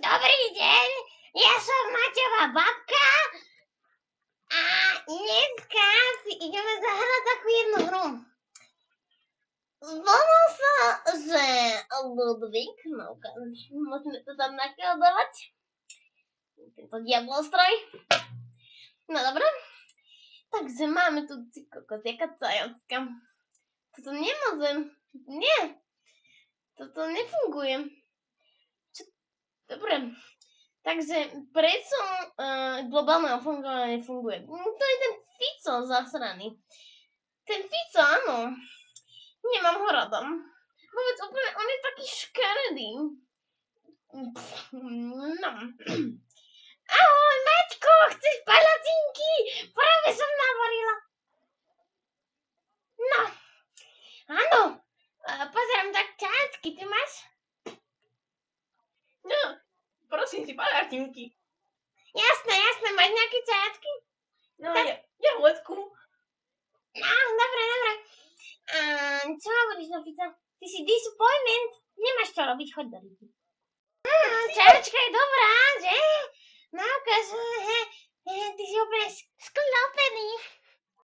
Dobrý deň, ja som Maťová babka a dneska si ideme zahrať takú jednu hru. Volá sa, že Ludvík, no musíme to tam nakladovať, tento diablostroj. No dobré, takže máme tu kokos, jaká cajacka. Toto nemôžem, nie, toto nefunguje. Dobre, takže prečo globálne fungovanie nefunguje? To je ten Fico zasraný. Ten Fico, áno, nemám ho rada. Vôbec úplne, on je taký škaredý. No. Ahoj, Maťko, chceš palacinky? Práve som navarila. No, áno, pozerám tak čácky, ty máš? No, prosím si, palacinky. Jasné, máš nejaké čácky? No, jahodku. No, dobre. Čo hovoríš, no Fico? Ty si disappointment. Nemáš čo robiť, choď do ryti. Čajočka je dobrá, že? No, ukáž.